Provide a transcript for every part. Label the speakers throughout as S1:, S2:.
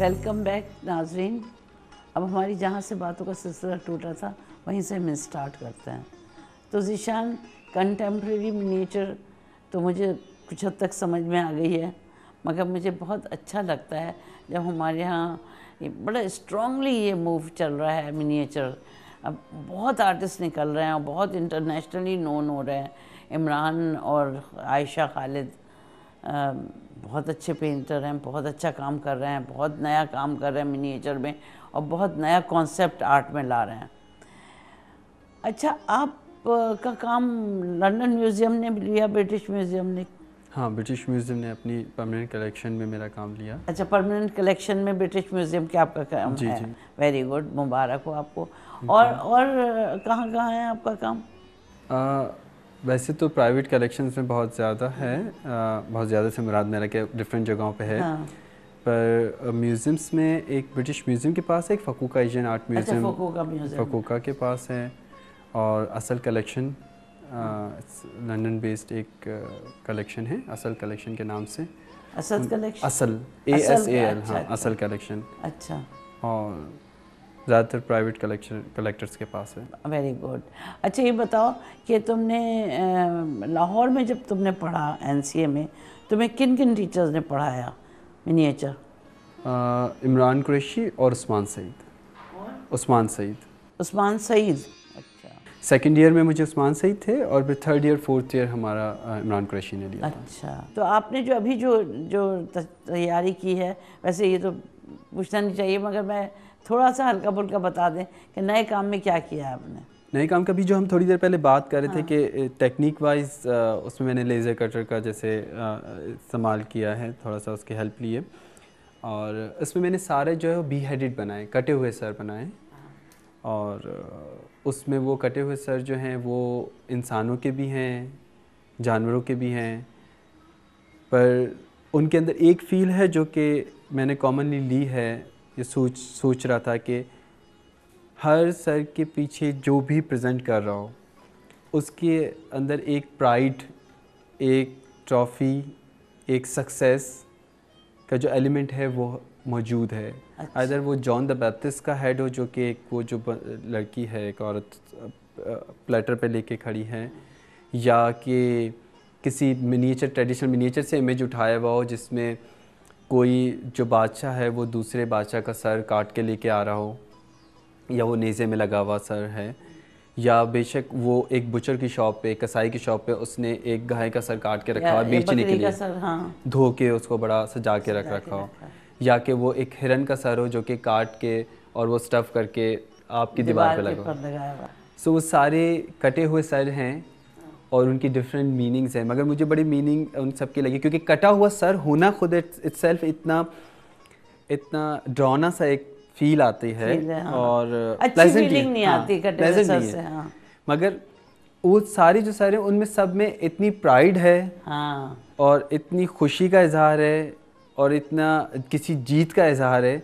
S1: Welcome back नाजरीन। अब हमारी जहाँ से बातों का सिलसिला टूटा था वहीं से हम स्टार्ट करते हैं। तो ज़ीशान, कंटेम्प्रेरी मिनिएचर तो मुझे कुछ हद तक समझ में आ गई है, मगर मुझे बहुत अच्छा लगता है जब हमारे यहाँ बड़ा स्ट्रांगली ये मूव चल रहा है मिनिएचर। अब बहुत आर्टिस्ट निकल रहे हैं और बहुत इंटरनेशनली नोन हो रहे हैं। इमरान और आयशा खालिद बहुत अच्छे पेंटर हैं, बहुत अच्छा काम कर रहे हैं, बहुत नया काम कर रहे हैं मिनिएचर में और बहुत नया कॉन्सेप्ट आर्ट में ला रहे हैं। अच्छा, आप का काम लंदन म्यूज़ियम ने भी लिया, ब्रिटिश म्यूज़ियम ने?
S2: हाँ, ब्रिटिश म्यूज़ियम ने अपनी परमानेंट कलेक्शन में मेरा काम लिया।
S1: अच्छा, परमानेंट कलेक्शन में ब्रिटिश म्यूज़ियम के आपका काम
S2: जी,
S1: है?
S2: जी।
S1: वेरी गुड, मुबारक हो आपको। और कहाँ कहाँ है आपका काम?
S2: वैसे तो प्राइवेट कलेक्शंस में बहुत ज़्यादा है, बहुत ज़्यादा से मुराद मेरा कि डिफरेंट जगहों पे है।
S1: हाँ।
S2: पर म्यूज़ियम्स में एक ब्रिटिश म्यूज़ियम के पास है, एक फकूका एशियन आर्ट
S1: अच्छा,
S2: म्यूज़ियम
S1: फकूका म्यूज़ियम
S2: फकूका के पास है, और असल कलेक्शन लंदन बेस्ड एक कलेक्शन है, असल कलेक्शन के नाम से।
S1: असद कलेक्शन?
S2: असल ASAL,
S1: अच्छा,
S2: हाँ,
S1: अच्छा।
S2: असल कलेक्शन।
S1: अच्छा,
S2: और ज़्यादातर प्राइवेट कलेक्टर्स के पास है।
S1: Very good. अच्छा, ये बताओ कि तुमने लाहौर में जब तुमने पढ़ा NCA में, तुम्हें किन किन टीचर्स ने पढ़ाया मिनिएचर?
S2: इमरान कुरैशी और उस्मान सईद। उस्मान सईद
S1: उस्मान सईद। अच्छा
S2: सेकंड ईयर में मुझे उस्मान सईद थे, और फिर थर्ड ईयर फोर्थ ईयर हमारा इमरान कुरैशी ने लिया था।
S1: अच्छा, तो आपने जो अभी जो तैयारी की है, वैसे ये तो पूछना नहीं चाहिए, मगर मैं थोड़ा सा हल्का फुल्का बता दें कि नए काम में क्या किया है आपने?
S2: नए काम का भी जो हम थोड़ी देर पहले बात कर रहे थे कि टेक्निक वाइज उसमें मैंने लेज़र कटर का जैसे इस्तेमाल किया है, थोड़ा सा उसकी हेल्प लिए, और इसमें मैंने सारे जो है वो बी हेडेड बनाए, कटे हुए सर बनाए, और उसमें वो कटे हुए सर जो हैं वो इंसानों के भी हैं, जानवरों के भी हैं, पर उनके अंदर एक फ़ील है जो कि मैंने कॉमनली ली है। ये सोच रहा था कि हर सर के पीछे जो भी प्रेजेंट कर रहा हो उसके अंदर एक प्राइड, एक ट्रॉफ़ी, एक सक्सेस का जो एलिमेंट है वो मौजूद है।
S1: अच्छा।
S2: अगर वो जॉन द बैप्टिस्ट का हेड हो, जो कि एक वो जो लड़की है, एक औरत प्लेटर पे लेके खड़ी है, या कि किसी मिनिएचर, ट्रेडिशनल मिनिएचर से इमेज उठाया हुआ हो जिसमें कोई जो बादशाह है वो दूसरे बादशाह का सर काट के लेके आ रहा हो, या वो नेज़े में लगा हुआ सर है, या बेशक वो एक बुचर की शॉप पे, एक कसाई की शॉप पे उसने एक गाय का सर काट के रखा हुआ बेचने के लिए,
S1: हाँ।
S2: धो के उसको बड़ा सजा के रखा हो, या कि वो एक हिरन का सर हो जो कि काट के और वो स्टफ़ करके आपकी दीवार पे लगा हो। सो वो सारे कटे हुए सर हैं और उनकी डिफरेंट मीनिंग्स हैं, मगर मुझे बड़ी मीनिंग उन सब की लगी, क्योंकि कटा हुआ सर होना खुद इट्सेल्फ इतना ड्राना सा एक फील आती है,
S1: हाँ।
S2: और
S1: अच्छी फीलिंग नहीं आती कटे हुए सर से। हाँ।
S2: मगर वो सारी जो सर हैं उनमें सब में इतनी प्राइड है,
S1: हाँ,
S2: और इतनी खुशी का इजहार है, और इतना किसी जीत का इजहार है।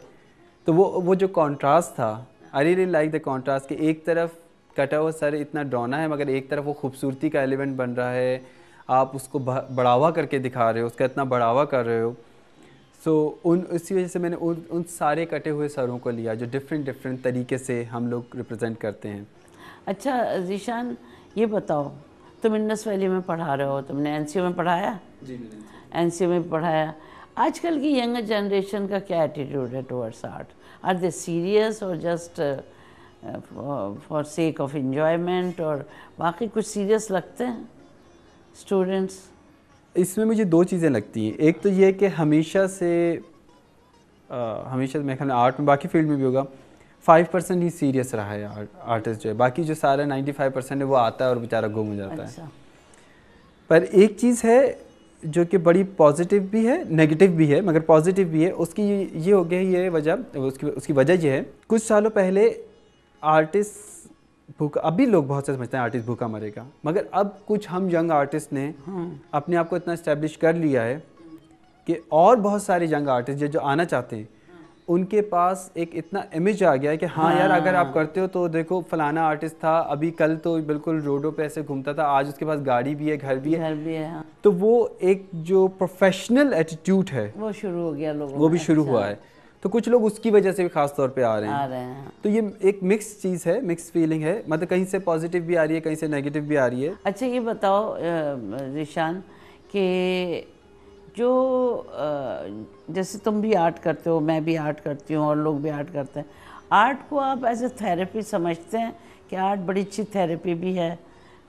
S2: तो वो जो कॉन्ट्रास्ट था, I really like the contrast, कि एक तरफ कटा हुआ सर इतना ड्राना है, मगर एक तरफ वो खूबसूरती का एलिमेंट बन रहा है, आप उसको बढ़ावा करके दिखा रहे हो, उसका इतना बढ़ावा कर रहे हो। सो इसी वजह से मैंने उन सारे कटे हुए सरों को लिया जो डिफरेंट तरीके से हम लोग रिप्रेजेंट करते हैं।
S1: अच्छा ज़ीशान, ये बताओ, तुम इंडस वैली में पढ़ा रहे हो, तुमने NCA में पढ़ाया?
S2: जी,
S1: NCA में पढ़ाया। आजकल की यंगर जनरेशन का क्या एटीट्यूड है towards art? Are they serious और just for sake of enjoyment, और बाकी कुछ सीरियस लगते हैं स्टूडेंट्स?
S2: इसमें मुझे दो चीज़ें लगती हैं। एक तो ये कि हमेशा मेरे ख्याल में आर्ट में, बाकी फील्ड में भी होगा, 5% ही सीरियस रहा है आर्टिस्ट जो है, बाकी जो सारा 95% है वो आता है और बेचारा गुम हो जाता
S1: अच्छा।
S2: है। पर एक चीज़ है जो कि बड़ी पॉजिटिव भी है, नेगेटिव भी है, मगर पॉजिटिव भी है। उसकी ये हो गया, ये वजह, उसकी वजह ये है, कुछ सालों पहले आर्टिस्ट भूखा, अभी लोग बहुत से समझते हैं आर्टिस्ट भूखा मरेगा, मगर अब कुछ हम यंग आर्टिस्ट ने अपने आप को इतना इस्टेब्लिश कर लिया है कि और बहुत सारे यंग आर्टिस्ट जो आना चाहते हैं उनके पास एक इतना इमेज आ गया है कि हाँ यार, अगर आप करते हो तो देखो फलाना आर्टिस्ट था, अभी कल तो बिल्कुल रोडों पे ऐसे घूमता था, आज उसके पास गाड़ी भी है, घर भी है। हाँ। तो वो एक जो प्रोफेशनल एटीट्यूड है
S1: वो शुरू हो गया लोगों में।
S2: वो भी शुरू हुआ है। तो कुछ लोग उसकी वजह से भी खास तौर पे आ रहे हैं। तो ये एक मिक्स चीज़ है, मिक्स फीलिंग है, मतलब कहीं से पॉजिटिव भी आ रही है, कहीं से नेगेटिव भी आ रही है।
S1: अच्छा ये बताओ ज़ीशान कि जो जैसे तुम भी आर्ट करते हो, मैं भी आर्ट करती हूँ और लोग भी आर्ट करते हैं, आर्ट को आप एज ए थेरेपी समझते हैं कि आर्ट बड़ी अच्छी थेरेपी भी है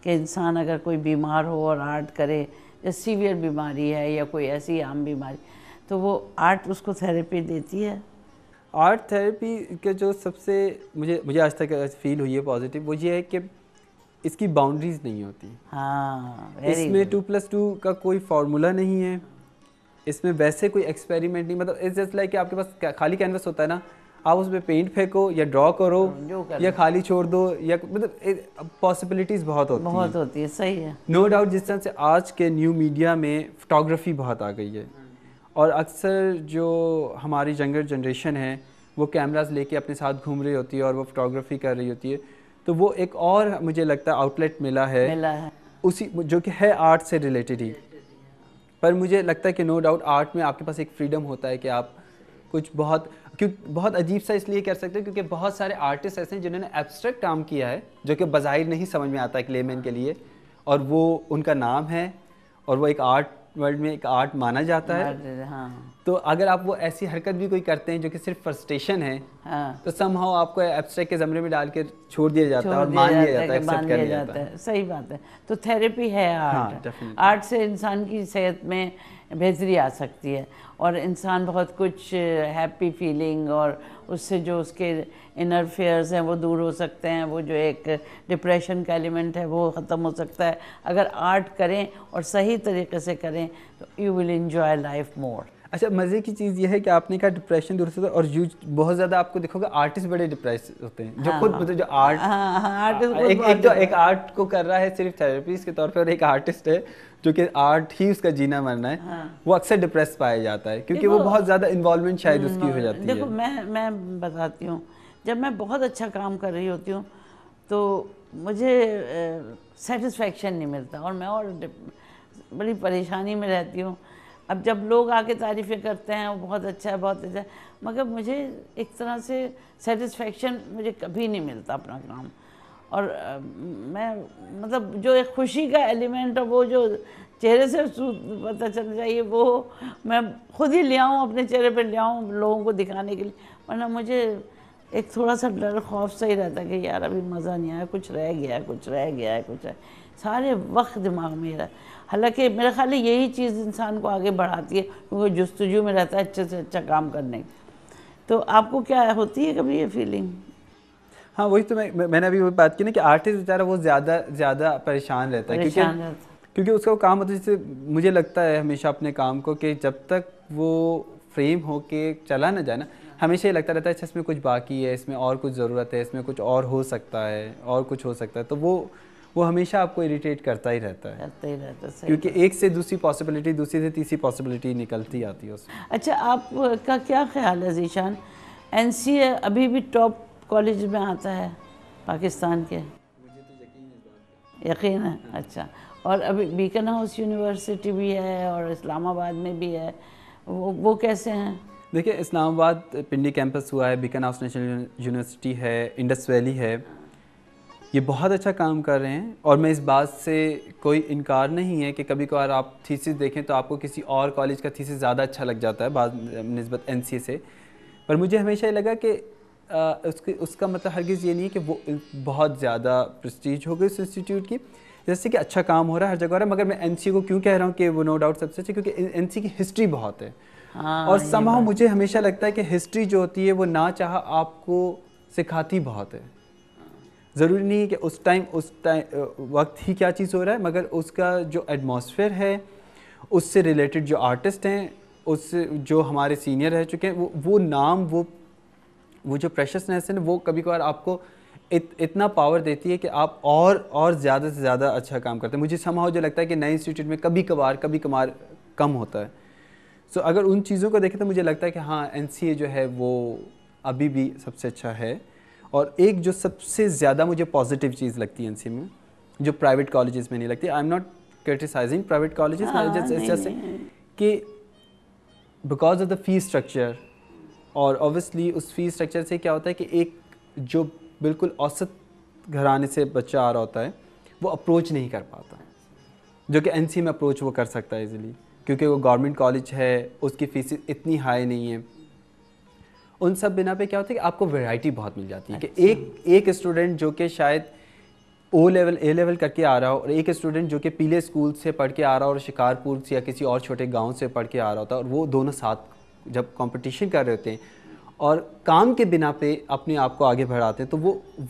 S1: कि इंसान अगर कोई बीमार हो और आर्ट करे, या सीवियर बीमारी है या कोई ऐसी आम बीमारी, तो वो आर्ट उसको थेरेपी देती है?
S2: आर्ट थेरेपी के जो सबसे मुझे आज तक फील हुई है पॉजिटिव, वो ये है कि इसकी बाउंड्रीज नहीं होती।
S1: हाँ,
S2: इसमें 2+2 का कोई फार्मूला नहीं है, इसमें वैसे कोई एक्सपेरिमेंट नहीं, मतलब इट्स जस्ट लाइक कि आपके पास खाली कैनवस होता है ना, आप उसमें पेंट फेंको या ड्रॉ करो या खाली छोड़ दो, या मतलब पॉसिबिलिटीज़ बहुत होती है।
S1: सही है।
S2: नो डाउट जिस तरह से आज के न्यू मीडिया में फोटोग्राफी बहुत आ गई है, और अक्सर जो हमारी यंगर जनरेशन है वो कैमरास लेके अपने साथ घूम रही होती है और वो फोटोग्राफी कर रही होती है, तो वो एक और मुझे लगता है आउटलेट मिला है उसी, जो कि है आर्ट से रिलेटेड ही। पर मुझे लगता है कि नो डाउट आर्ट में आपके पास एक फ्रीडम होता है कि आप कुछ बहुत अजीब सा इसलिए कर सकते हैं क्योंकि बहुत सारे आर्टिस्ट ऐसे हैं जिन्होंने एब्स्ट्रैक्ट काम किया है जो कि बज़ाहिर नहीं समझ में आता है क्लेमैन के लिए, और वो उनका नाम है और वो एक आर्ट वर्ल्ड में एक आर्ट माना जाता है।
S1: हाँ।
S2: तो अगर आप वो ऐसी हरकत भी कोई करते हैं जो कि सिर्फ फ्रस्ट्रेशन है, हाँ, तो समहाउ आपको एब्स्ट्रैक्ट के ज़मरे में डाल के छोड़ दिया जाता है और मान लिया जाता है, एक्सेप्ट कर लिया जाता है।
S1: सही बात है। तो थेरेपी है आर्ट। हाँ, आर्ट से इंसान की सेहत में बेहतरी आ सकती है और इंसान बहुत कुछ हैप्पी फीलिंग और उससे जो उसके इनर फेयर्स हैं वो दूर हो सकते हैं, वो जो एक डिप्रेशन का एलिमेंट है वो ख़त्म हो सकता है अगर आर्ट करें और सही तरीके से करें, तो you will enjoy life more.
S2: अच्छा, मज़े की चीज़ ये है कि आपने कहा डिप्रेशन दूर से, और बहुत ज़्यादा आपको देखोगे आर्टिस्ट बड़े डिप्रेस होते हैं जो खुद मतलब जो आर्ट एक आर्ट को कर रहा है सिर्फ थेरेपीज के तौर पे, और एक आर्टिस्ट है जो कि आर्ट ही उसका जीना मरना है, वो अक्सर डिप्रेस पाया जाता है क्योंकि वो बहुत ज़्यादा इन्वॉल्वमेंट शायद उसकी हो जाती है।
S1: देखो मैं बताती हूँ, जब मैं बहुत अच्छा काम कर रही होती हूँ तो मुझे सेटिस्फेक्शन नहीं मिलता और मैं और बड़ी परेशानी में रहती हूँ। अब जब लोग आके तारीफ़ें करते हैं वो बहुत अच्छा है, बहुत अच्छा है, मगर मुझे एक तरह से सेटिस्फेक्शन मुझे कभी नहीं मिलता अपना काम। और मैं मतलब जो एक खुशी का एलिमेंट है वो जो चेहरे से पता चल जाइए वो मैं खुद ही ले आऊँ, अपने चेहरे पे ले आऊँ लोगों को दिखाने के लिए, वरना मुझे एक थोड़ा सा डर खौफ सा ही रहता है कि यार अभी मज़ा नहीं आया, कुछ रह गया है, कुछ रह गया है, कुछ है सारे वक्त दिमाग में रहा। हालांकि मेरा ख्याल है यही चीज़ इंसान को आगे बढ़ाती है क्योंकि जुस्तजू में रहता है अच्छे से अच्छा काम करने की। तो आपको क्या होती है कभी ये फीलिंग?
S2: हाँ, वही तो मैंने अभी वही बात की ना कि आर्टिस्ट बेचारा वो ज़्यादा परेशान रहता है क्योंकि उसका वो काम होता है। जैसे मुझे लगता है हमेशा अपने काम को कि जब तक वो फ्रेम होके चला ना जाए ना, हमेशा ये लगता रहता है अच्छा इसमें कुछ बाकी है, इसमें और कुछ ज़रूरत है, इसमें कुछ और हो सकता है, और कुछ हो सकता है, तो वो हमेशा आपको इरिटेट करता ही रहता है क्योंकि एक से दूसरी पॉसिबिलिटी, दूसरी से तीसरी पॉसिबिलिटी निकलती आती है उसमें।
S1: अच्छा, आपका क्या ख्याल है ज़ीशान, NCA अभी भी टॉप कॉलेज में आता है पाकिस्तान के?
S2: मुझे तो
S1: यकीन है। अच्छा, और अभी बीकन हाउस यूनिवर्सिटी भी है और इस्लामाबाद में भी है, वो कैसे हैं?
S2: देखिए, इस्लामाबाद पिंडी कैंपस हुआ है, बीकन हाउस नेशनल यूनिवर्सिटी है, इंडस वैली है, ये बहुत अच्छा काम कर रहे हैं। और मैं इस बात से कोई इनकार नहीं है कि कभी कभार आप थीसिस देखें तो आपको किसी और कॉलेज का थीसिस ज़्यादा अच्छा लग जाता है बाद निस्बत NCA से, पर मुझे हमेशा ये लगा कि उसका मतलब हरगिज़ ये नहीं है कि वो बहुत ज़्यादा प्रेस्टीज हो गई उस इंस्टीट्यूट की, जैसे कि अच्छा काम हो रहा है हर जगह हो रहा है। मगर मैं NCA को क्यों कह रहा हूँ कि वो नो डाउट सबसे अच्छी, क्योंकि NCA की हिस्ट्री बहुत है। और समहाउ मुझे हमेशा लगता है कि हिस्ट्री जो होती है वो ना चाह आपको सिखाती बहुत है। ज़रूरी नहीं है कि उस टाइम वक्त ही क्या चीज़ हो रहा है, मगर उसका जो एटमॉस्फेयर है, उससे रिलेटेड जो आर्टिस्ट हैं, उससे जो हमारे सीनियर रह चुके हैं, वो नाम, वो जो प्रेशसनेस है, वो कभी कभार आपको इतना पावर देती है कि आप और ज़्यादा से ज़्यादा अच्छा काम करते हैं। मुझे समहाउ जो लगता है कि नए इंस्टीट्यूट में कभी कभार कम होता है। सो अगर उन चीज़ों को देखें तो मुझे लगता है कि हाँ, NCA जो है वो अभी भी सबसे अच्छा है। और एक जो सबसे ज़्यादा मुझे पॉजिटिव चीज़ लगती है NCA में, जो प्राइवेट कॉलेजेस में नहीं लगती, I am not criticising private colleges, जैसे कि because of the fees structure और ऑब्वियसली उस फीस स्ट्रक्चर से क्या होता है कि एक जो बिल्कुल औसत घराने से बच्चा आ रहा होता है वो अप्रोच नहीं कर पाता, जो कि एनसी में अप्रोच वो कर सकता है इजीली, क्योंकि वो गवर्नमेंट कॉलेज है, उसकी फीस इतनी हाई नहीं है। उन सब बिना पे क्या होता है कि आपको वैरायटी बहुत मिल जाती है।
S1: अच्छा।
S2: कि एक स्टूडेंट जो कि शायद ओ लेवल ए लेवल करके आ रहा हो, और एक स्टूडेंट जो कि पीले स्कूल से पढ़ के आ रहा हो और शिकारपुर से या किसी और छोटे गांव से पढ़ के आ रहा होता है, और वो दोनों साथ जब कंपटीशन कर रहे होते हैं और काम के बिना पे अपने आप को आगे बढ़ाते हैं, तो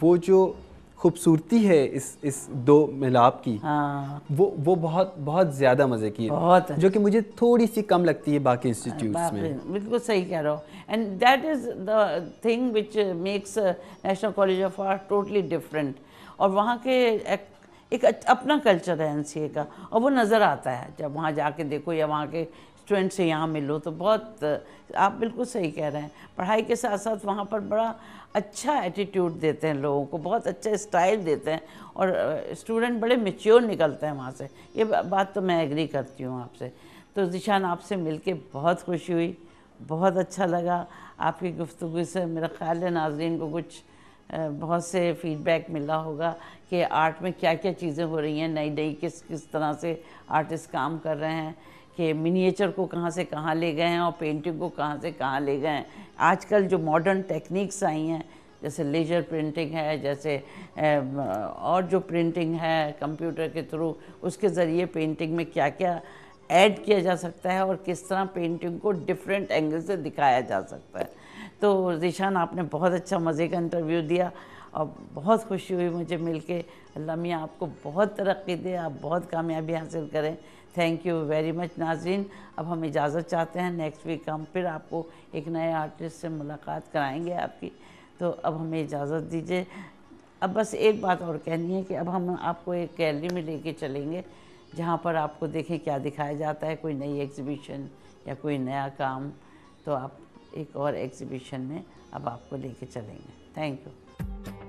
S2: वो जो खूबसूरती है इस दो मिलाप की,
S1: हाँ,
S2: वो बहुत बहुत ज़्यादा मज़े की है,
S1: बहुत
S2: जो कि मुझे थोड़ी सी कम लगती है बाकी इंस्टीट्यूट्स में।
S1: बिल्कुल सही कह रहे हो। And that is the thing which makes national college of art totally different. और वहाँ के एक अपना कल्चर है एनसीए का, और वो नज़र आता है जब वहाँ जाके देखो या वहाँ के स्टूडेंट से यहाँ मिलो। तो बहुत आप बिल्कुल सही कह रहे हैं, पढ़ाई के साथ साथ वहाँ पर बड़ा अच्छा एटीट्यूड देते हैं लोगों को, बहुत अच्छा स्टाइल देते हैं, और स्टूडेंट बड़े मैच्योर निकलते हैं वहाँ से। ये बात तो मैं एग्री करती हूँ आपसे। तो ज़ीशान, आपसे मिलके बहुत खुशी हुई, बहुत अच्छा लगा। आपकी गुफ्तगू से मेरा ख़्याल है नाज़रीन को कुछ बहुत से फीडबैक मिला होगा कि आर्ट में क्या क्या चीज़ें हो रही हैं, नई नई किस तरह से आर्टिस्ट काम कर रहे हैं, कि मिनिएचर को कहाँ से कहाँ ले गए हैं और पेंटिंग को कहाँ से कहाँ ले गए हैं। आजकल जो मॉडर्न टेक्निक्स आई हैं, जैसे लेजर प्रिंटिंग है, जैसे और जो प्रिंटिंग है कंप्यूटर के थ्रू, उसके ज़रिए पेंटिंग में क्या क्या ऐड किया जा सकता है और किस तरह पेंटिंग को डिफरेंट एंगल से दिखाया जा सकता है। तो ज़ीशान, आपने बहुत अच्छा मज़े का इंटरव्यू दिया और बहुत खुशी हुई मुझे मिलके। अल्लाह मियाँ आपको बहुत तरक्की दे, आप बहुत कामयाबी हासिल करें। थैंक यू वेरी मच नाज़रीन। अब हम इजाज़त चाहते हैं, नेक्स्ट वीक हम फिर आपको एक नए आर्टिस्ट से मुलाकात कराएंगे आपकी। तो अब हमें इजाज़त दीजिए। अब बस एक बात और कहनी है कि अब हम आपको एक गैलरी में लेके चलेंगे, जहाँ पर आपको देखें क्या दिखाया जाता है, कोई नई एग्ज़िबिशन या कोई नया काम। तो आप एक और एग्ज़िबिशन में अब आपको लेके चलेंगे। Thank you.